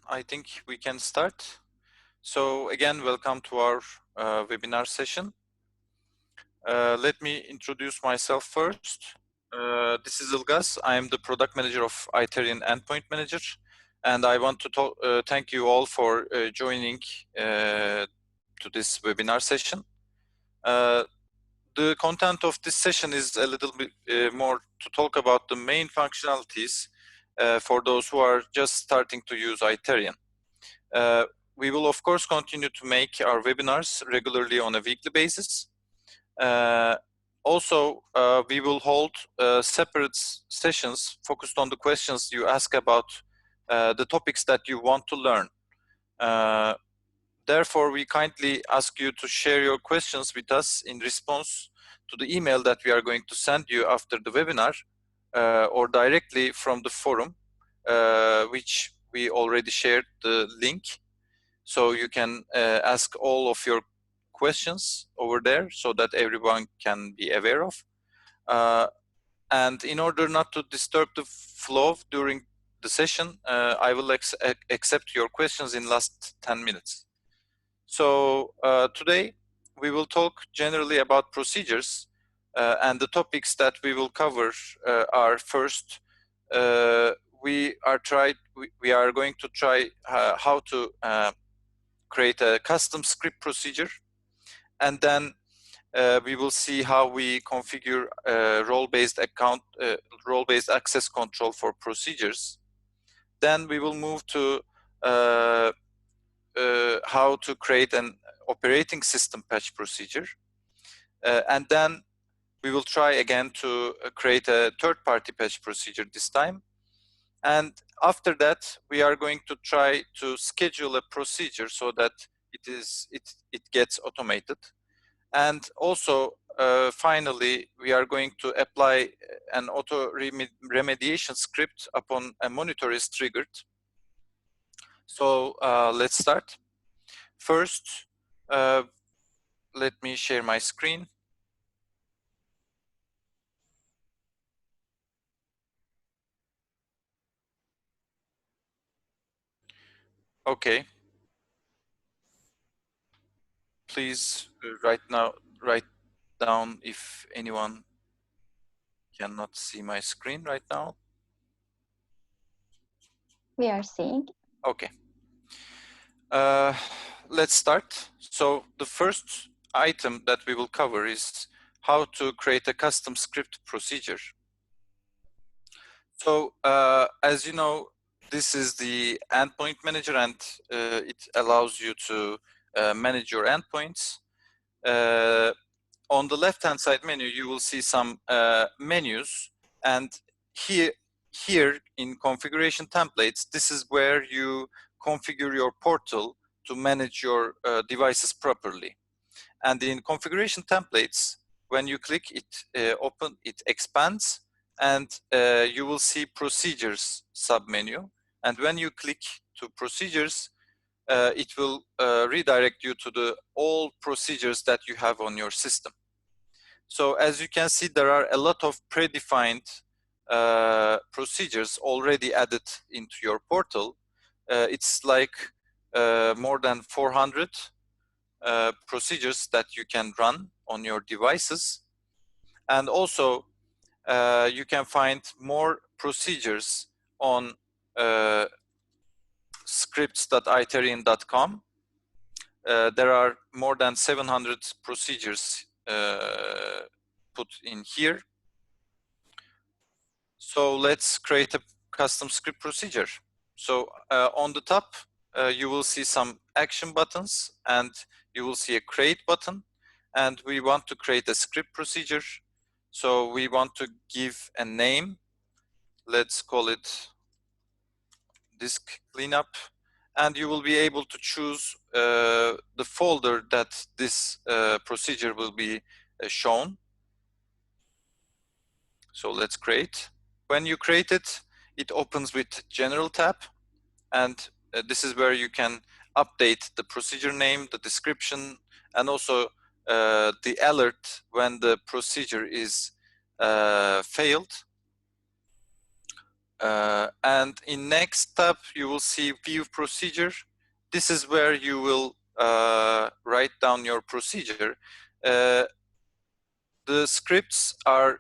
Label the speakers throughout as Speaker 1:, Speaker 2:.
Speaker 1: I think we can start. So again, welcome to our webinar session. Let me introduce myself first. This is Ilgaz. I am the product manager of ITarian Endpoint Manager, and I want to thank you all for joining to this webinar session. The content of this session is a little bit more to talk about the main functionalities for those who are just starting to use ITarian. We will of course continue to make our webinars regularly on a weekly basis. Also, we will hold separate sessions focused on the questions you ask about the topics that you want to learn. Therefore, we kindly ask you to share your questions with us in response to the email that we are going to send you after the webinar or directly from the forum, which we already shared the link. So you can ask all of your questions over there so that everyone can be aware of. And in order not to disturb the flow during the session, I will accept your questions in last 10 minutes. So today we will talk generally about procedures and the topics that we will cover are first, we are going to try how to create a custom script procedure, and then we will see how we configure role-based access control for procedures. Then we will move to how to create an operating system patch procedure, and then we will try again to create a third-party patch procedure this time. And after that, we are going to try to schedule a procedure so that it gets automated. And also, finally, we are going to apply an auto remediation script upon a monitor is triggered. So let's start. First, let me share my screen. Okay. Please write down if anyone cannot see my screen right now.
Speaker 2: We are seeing.
Speaker 1: Okay. Let's start. So the first item that we will cover is how to create a custom script procedure. So as you know, this is the endpoint manager, and it allows you to manage your endpoints. On the left-hand side menu, you will see some menus, and here in configuration templates, this is where you configure your portal to manage your devices properly. And in configuration templates, when you click it, it expands, and you will see procedures submenu. And when you click to procedures, it will redirect you to all procedures that you have on your system. So as you can see, there are a lot of predefined procedures already added into your portal. It's like more than 400 procedures that you can run on your devices. And also, you can find more procedures on scripts.itarian.com. There are more than 700 procedures put in here. So let's create a custom script procedure. So on the top, you will see some action buttons, and you will see a create button, and we want to create a script procedure. So we want to give a name. Let's call it disk cleanup, and you will be able to choose the folder that this procedure will be shown. So let's create. When you create it, it opens with General tab, and this is where you can update the procedure name, the description, and also the alert when the procedure is failed. And in next tab, you will see view procedure. This is where you will write down your procedure. The scripts are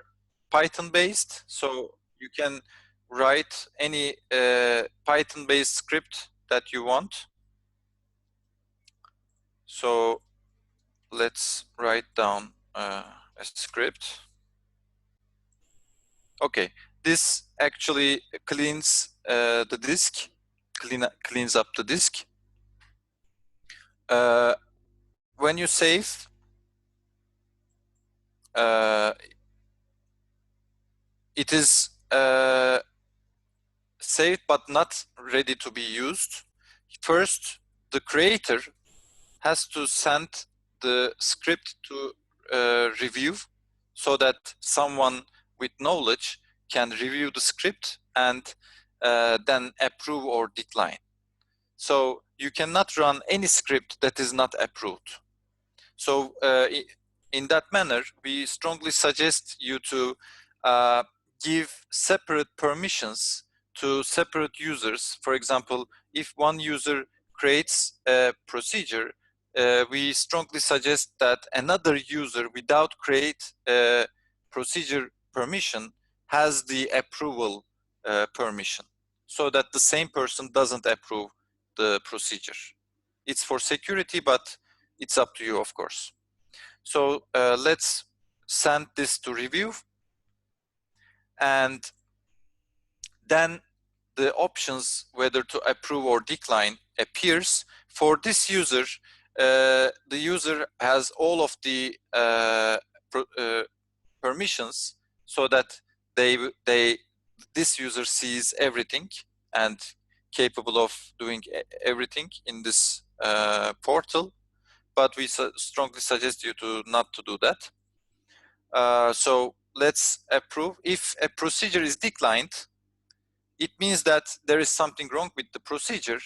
Speaker 1: Python based, so you can write any Python based script that you want. So let's write down a script. Okay, this actually cleans the disk, cleans up the disk. When you save, it is saved but not ready to be used. First, the creator has to send the script to review so that someone with knowledge can review the script and then approve or decline. So you cannot run any script that is not approved. So in that manner, we strongly suggest you to give separate permissions to separate users. For example, if one user creates a procedure, we strongly suggest that another user without create a procedure permission has the approval permission, so that the same person doesn't approve the procedure. It's for security, but it's up to you, of course. So let's send this to review, and then the options whether to approve or decline appears. For this user, the user has all of the permissions, so that this user sees everything and capable of doing everything in this portal. But we strongly suggest you to not to do that. So let's approve. If a procedure is declined, it means that there is something wrong with the procedure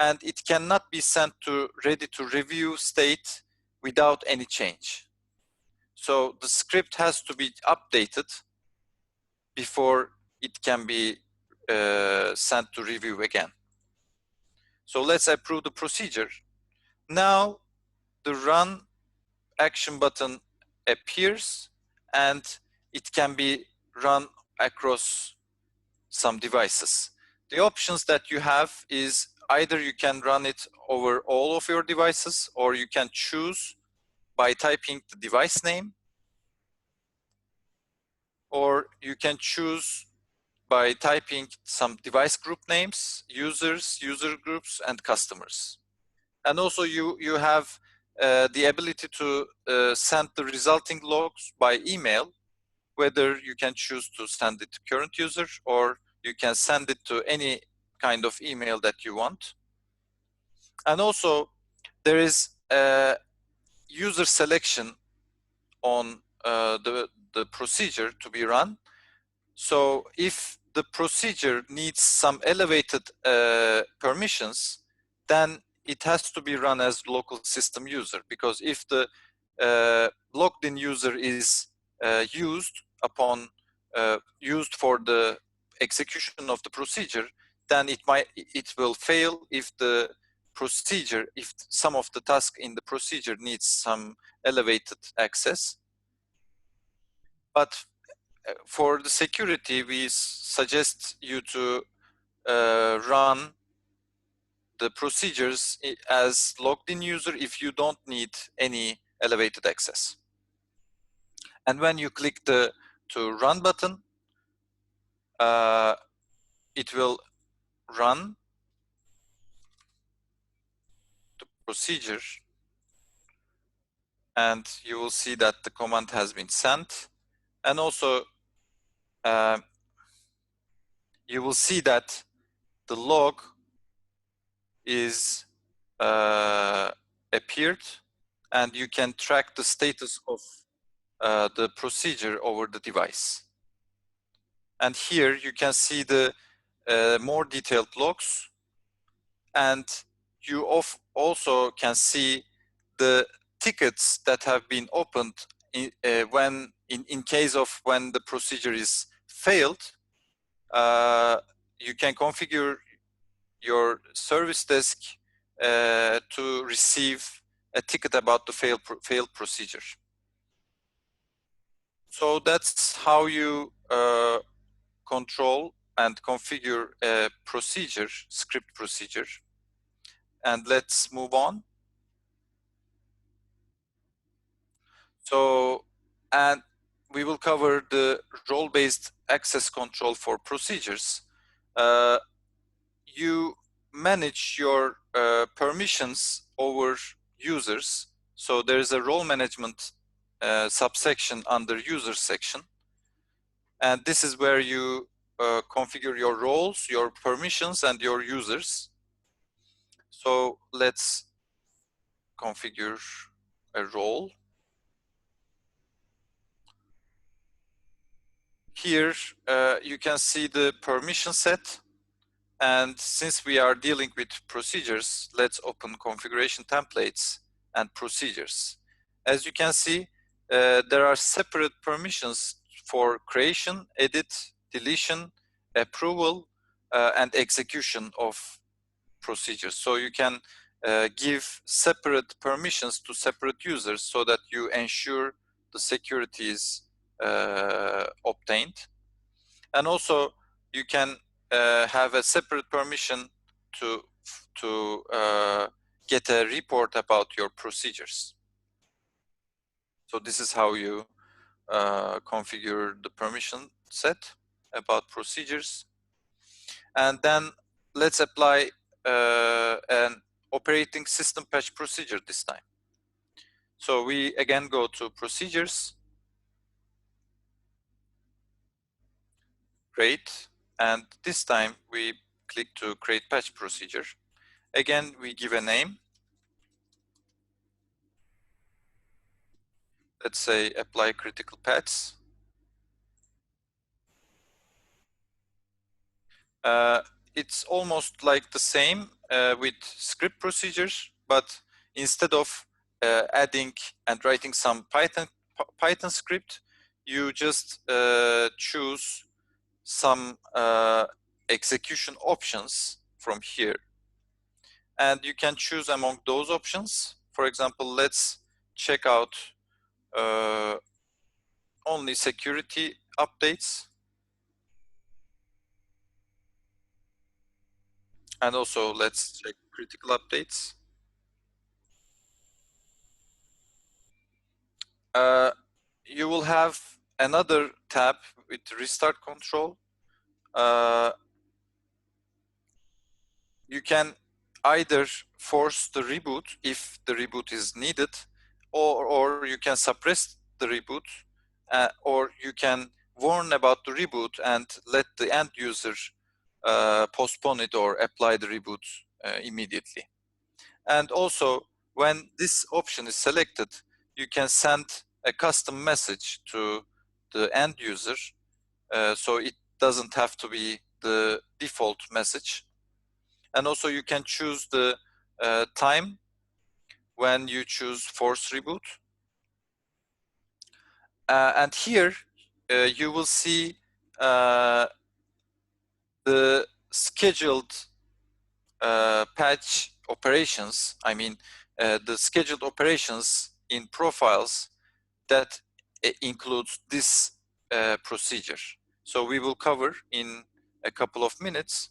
Speaker 1: and it cannot be sent to ready to review state without any change. So the script has to be updated before it can be sent to review again. So let's approve the procedure. Now the run action button appears and it can be run across some devices. The options that you have is either you can run it over all of your devices, or you can choose by typing the device name, or you can choose by typing some device group names, users, user groups, and customers. And also you have the ability to send the resulting logs by email, whether you can choose to send it to current user or you can send it to any kind of email that you want. And also there is a user selection on the procedure to be run. So if the procedure needs some elevated permissions, then it has to be run as local system user, because if the logged in user is used for the execution of the procedure, then it will fail if the procedure, if some of the task in the procedure needs some elevated access. But for the security, we suggest you to run the procedures as logged in user if you don't need any elevated access. And when you click the to run button, it will run the procedure, and you will see that the command has been sent. And also you will see that the log is appeared, and you can track the status of the procedure over the device. And here you can see the more detailed logs, and you also can see the tickets that have been opened in case of when the procedure is failed. you can configure your service desk to receive a ticket about the failed procedure. So that's how you control and configure a procedure, script procedure. And let's move on. So, and we will cover the role-based access control for procedures. You manage your permissions over users. So there is a role management subsection under users section. And this is where you configure your roles, your permissions, and your users. So let's configure a role. Here you can see the permission set. And since we are dealing with procedures, let's open configuration templates and procedures. As you can see, there are separate permissions for creation, edit, deletion, approval, and execution of procedures. So you can give separate permissions to separate users so that you ensure the security is obtained. And also you can have a separate permission to get a report about your procedures. So this is how you configure the permission set about procedures. And then let's apply an operating system patch procedure this time. So we again go to procedures, create, and this time we click to create patch procedure. Again, we give a name. Let's say apply critical paths. It's almost like the same with script procedures, but instead of adding and writing some Python script, you just choose some execution options from here. And you can choose among those options. For example, let's check out only security updates. And also let's check critical updates. You will have another tab with restart control. You can either force the reboot if the reboot is needed, or you can suppress the reboot, or you can warn about the reboot and let the end user postpone it or apply the reboot immediately. And also, when this option is selected, you can send a custom message to the end user, so it doesn't have to be the default message. And also you can choose the time when you choose force reboot. And here you will see the scheduled patch operations. I mean, the scheduled operations in profiles that includes this procedure. So we will cover in a couple of minutes.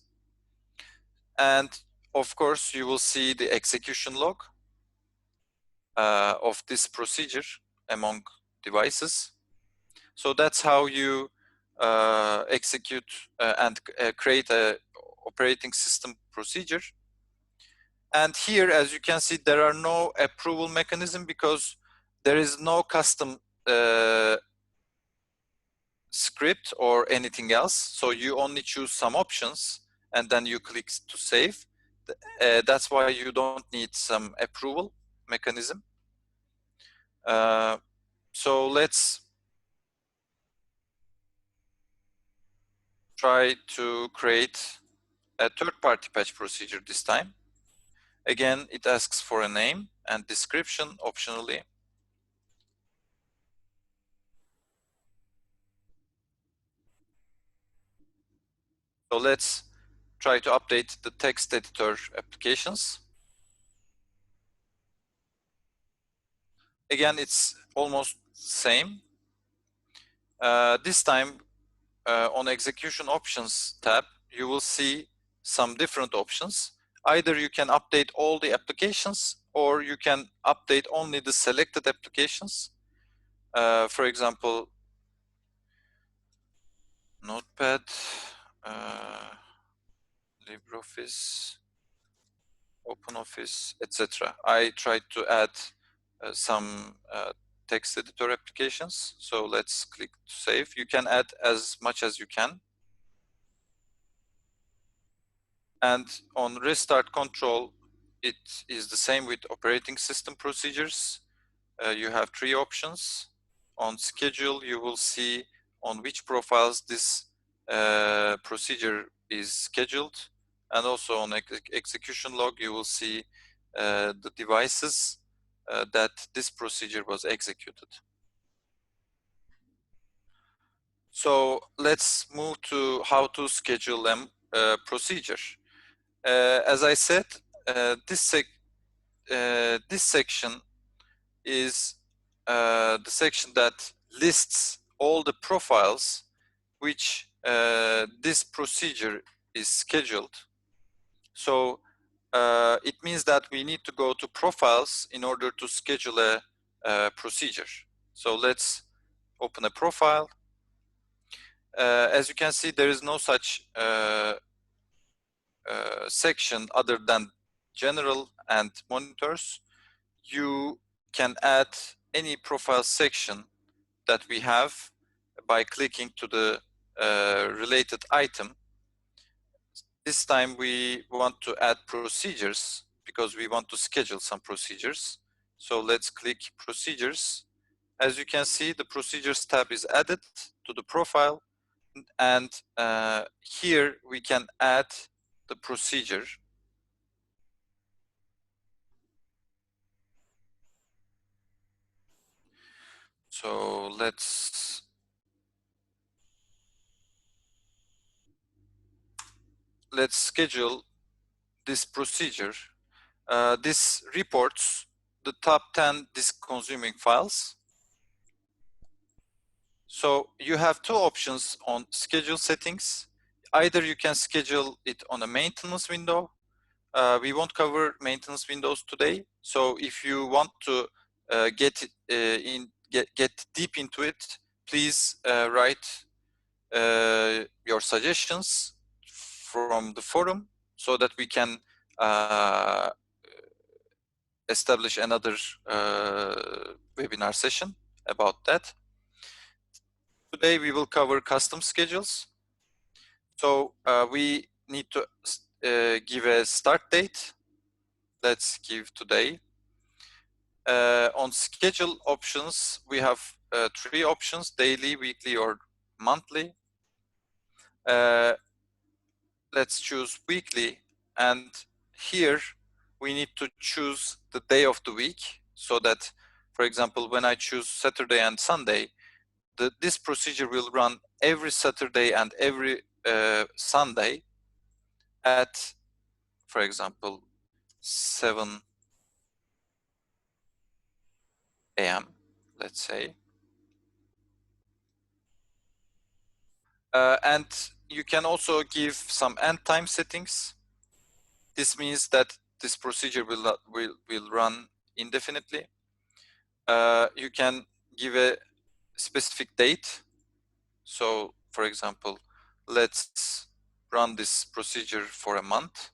Speaker 1: And of course, you will see the execution log of this procedure among devices. So that's how you execute and create a operating system procedure. And here, as you can see, there are no approval mechanism because there is no custom script or anything else. So you only choose some options and then you click to save. That's why you don't need some approval mechanism. So let's try to create a third-party patch procedure this time. Again, it asks for a name and description optionally. So let's try to update the text editor applications. Again, it's almost same. This time on execution options tab, you will see some different options. Either you can update all the applications or you can update only the selected applications. For example, Notepad, LibreOffice, OpenOffice, etc. I tried to add some text editor applications. So let's click to save. You can add as much as you can. And on restart control, it is the same with operating system procedures. You have 3 options. On schedule, you will see on which profiles this procedure is scheduled. And also on execution log, you will see the devices that this procedure was executed. So let's move to how to schedule a procedure. As I said, this section is the section that lists all the profiles which this procedure is scheduled. So it means that we need to go to profiles in order to schedule a procedure. So let's open a profile. As you can see, there is no such section other than general and monitors. You can add any profile section that we have by clicking to the related item. This time we want to add procedures because we want to schedule some procedures. So let's click procedures. As you can see, the procedures tab is added to the profile, and here we can add the procedure. So let's schedule this procedure. This reports the top 10 disk consuming files. So you have 2 options on schedule settings. Either you can schedule it on a maintenance window. We won't cover maintenance windows today. So if you want to get deep into it, please write your suggestions from the forum so that we can establish another webinar session about that. Today we will cover custom schedules. So we need to give a start date. Let's give today. On schedule options, we have 3 options: daily, weekly, or monthly. Let's choose weekly, and here we need to choose the day of the week, so that, for example, when I choose Saturday and Sunday, this procedure will run every Saturday and every Sunday at, for example, 7 a.m., let's say. And you can also give some end time settings. This means that this procedure will run indefinitely. You can give a specific date. So, for example, let's run this procedure for a month.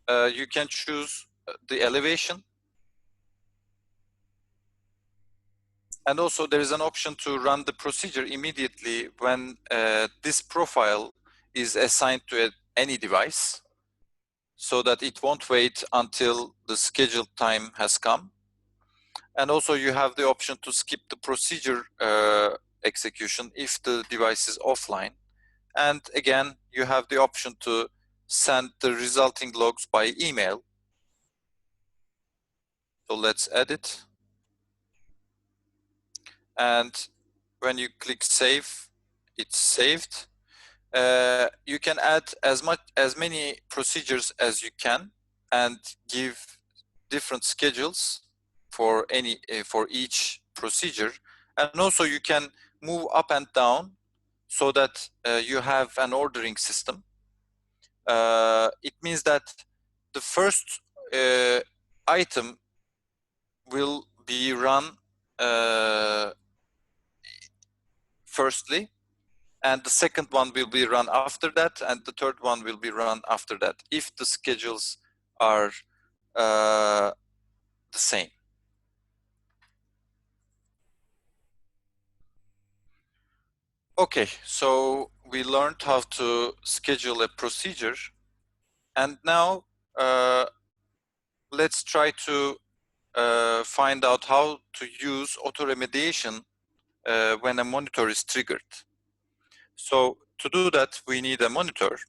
Speaker 1: You can choose the elevation. And also there is an option to run the procedure immediately when this profile is assigned to any device, so that it won't wait until the scheduled time has come. And also you have the option to skip the procedure execution if the device is offline. And again, you have the option to send the resulting logs by email. So let's edit. And when you click save, it's saved. you can add as many procedures as you can and give different schedules for for each procedure, and also you can move up and down so that you have an ordering system. It means that the first item will be run firstly, and the second one will be run after that, and the third one will be run after that, if the schedules are the same. Okay, so we learned how to schedule a procedure, and now let's try to find out how to use auto-remediation when a monitor is triggered. So to do that, we need a monitor.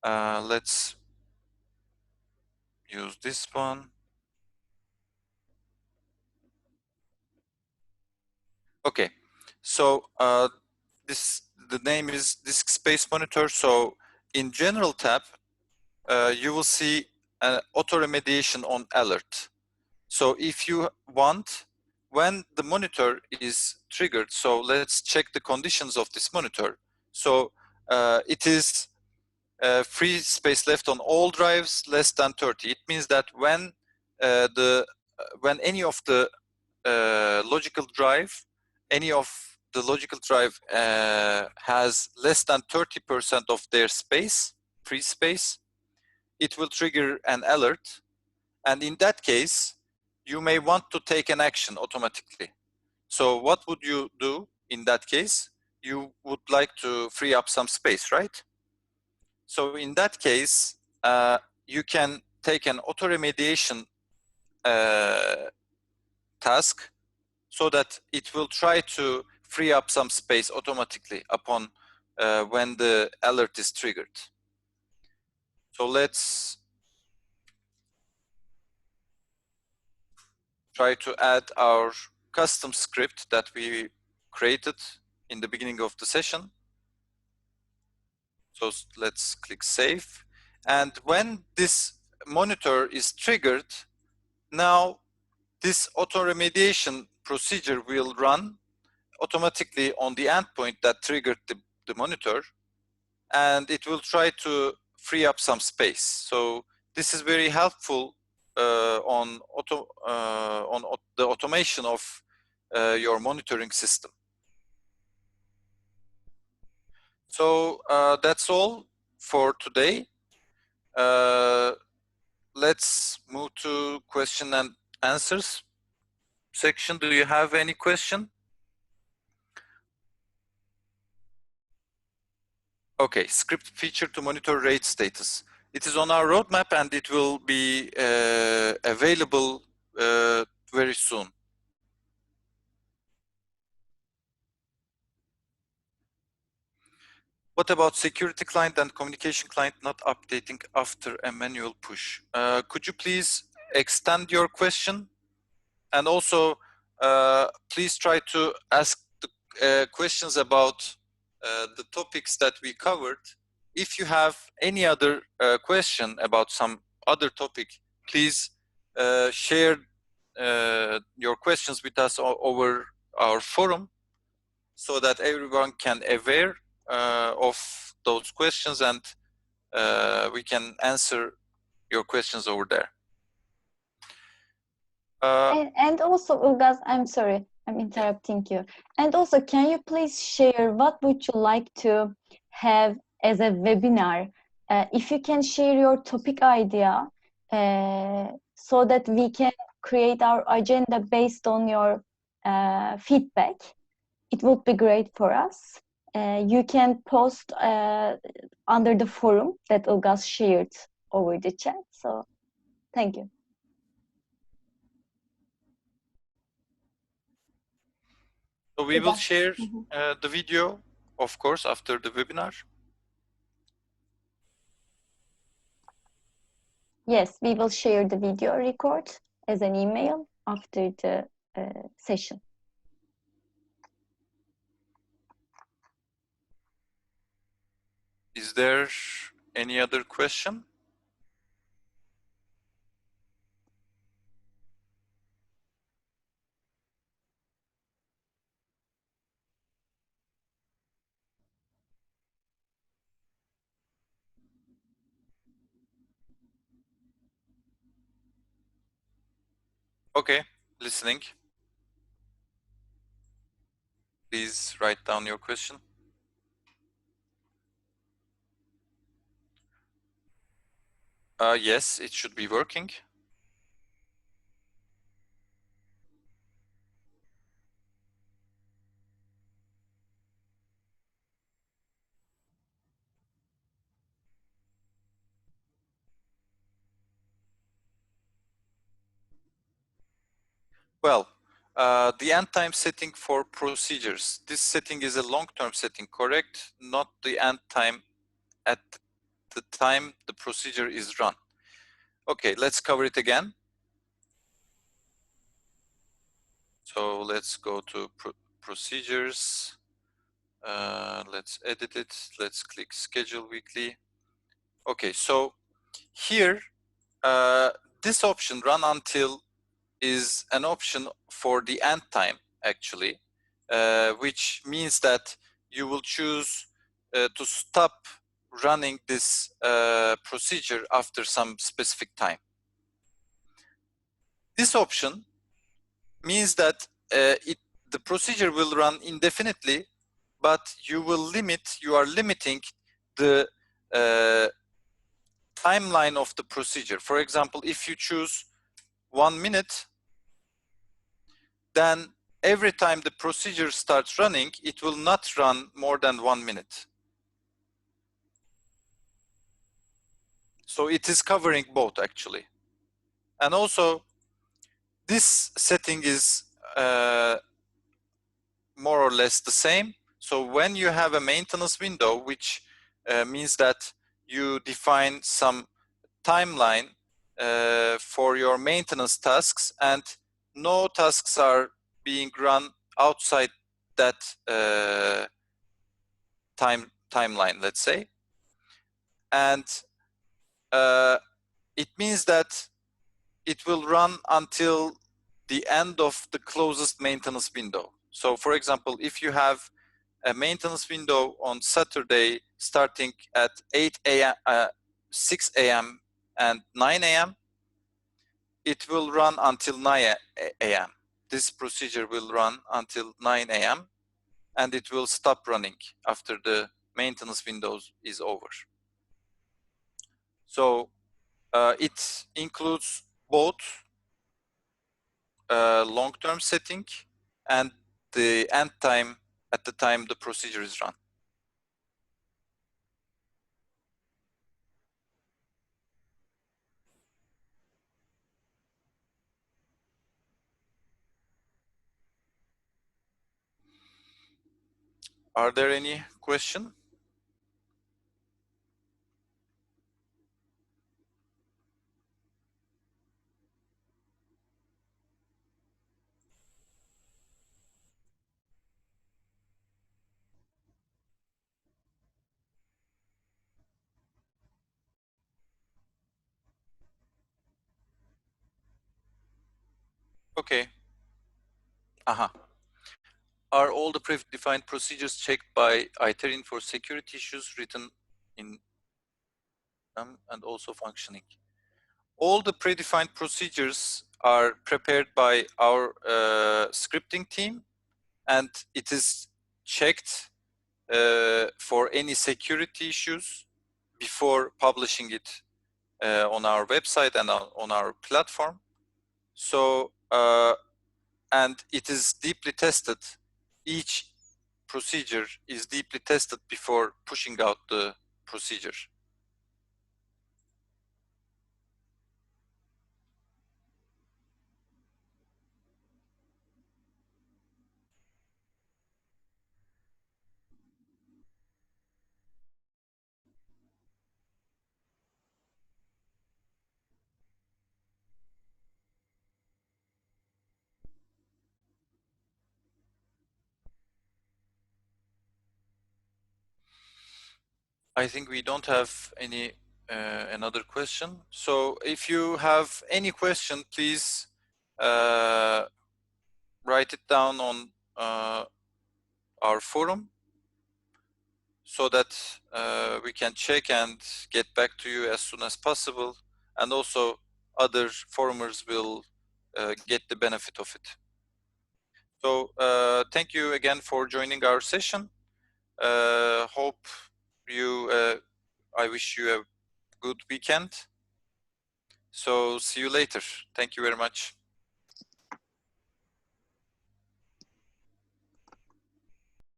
Speaker 1: Let's use this one. Okay, so the name is Disk Space Monitor. So in General tab, you will see an auto-remediation on alert. So if you want, when the monitor is triggered, so let's check the conditions of this monitor. So it is free space left on all drives less than 30. It means that when any of the logical drive has less than 30% of their space, free space, it will trigger an alert. And in that case, you may want to take an action automatically. So what would you do in that case? You would like to free up some space, right? So in that case, you can take an auto-remediation task so that it will try to free up some space automatically upon when the alert is triggered. So let's try to add our custom script that we created in the beginning of the session. So let's click save. And when this monitor is triggered, now this auto-remediation procedure will run automatically on the endpoint that triggered the monitor, and it will try to free up some space. So this is very helpful on the automation of your monitoring system. So that's all for today. Let's move to question and answers section. Do you have any question? Okay, script feature to monitor rate status. It is on our roadmap and it will be available very soon. What about security client and communication client not updating after a manual push? Could you please extend your question? And also, please try to ask the questions about the topics that we covered. If you have any other question about some other topic, please share your questions with us over our forum so that everyone can aware of those questions, and we can answer your questions over there.
Speaker 2: And also, Ulgaz, I'm sorry, I'm interrupting you. And also, can you please share what would you like to have as a webinar? If you can share your topic idea so that we can create our agenda based on your feedback, it would be great for us. You can post under the forum that Ulgaz shared over the chat. So, thank you.
Speaker 1: So we will share the video, of course, after the webinar.
Speaker 2: Yes, we will share the video record as an email after the session.
Speaker 1: Is there any other question? Okay, listening. Please write down your question. Yes, it should be working. Well, the end time setting for procedures. This setting is a long-term setting, correct? Not the end time at the time the procedure is run. Okay, let's cover it again. So let's go to procedures. Let's edit it. Let's click schedule weekly. Okay, so here, this option run until is an option for the end time actually, which means that you will choose to stop running this procedure after some specific time. This option means that the procedure will run indefinitely, but you are limiting the timeline of the procedure. For example, if you choose 1 minute, then every time the procedure starts running, it will not run more than 1 minute. So it is covering both actually. And also, this setting is more or less the same. So when you have a maintenance window, which means that you define some timeline for your maintenance tasks, and no tasks are being run outside that timeline, let's say. And it means that it will run until the end of the closest maintenance window. So for example, if you have a maintenance window on Saturday starting at 8 a.m., 6 a.m. and 9 a.m., it will run until 9 a.m. This procedure will run until 9 a.m. and it will stop running after the maintenance window is over. So it includes both long-term setting and the end time at the time the procedure is run. Are there any questions? Okay. Are all the predefined procedures checked by ITarian for security issues written in them and also functioning? All the predefined procedures are prepared by our scripting team, and it is checked for any security issues before publishing it on our website and on our platform. So, and it is deeply tested. Each procedure is deeply tested before pushing out the procedure. I think we don't have any another question. So if you have any question, please write it down on our forum so that we can check and get back to you as soon as possible. And also other forumers will get the benefit of it. So thank you again for joining our session. Hope you, I wish you a good weekend. So see you later. Thank you very much.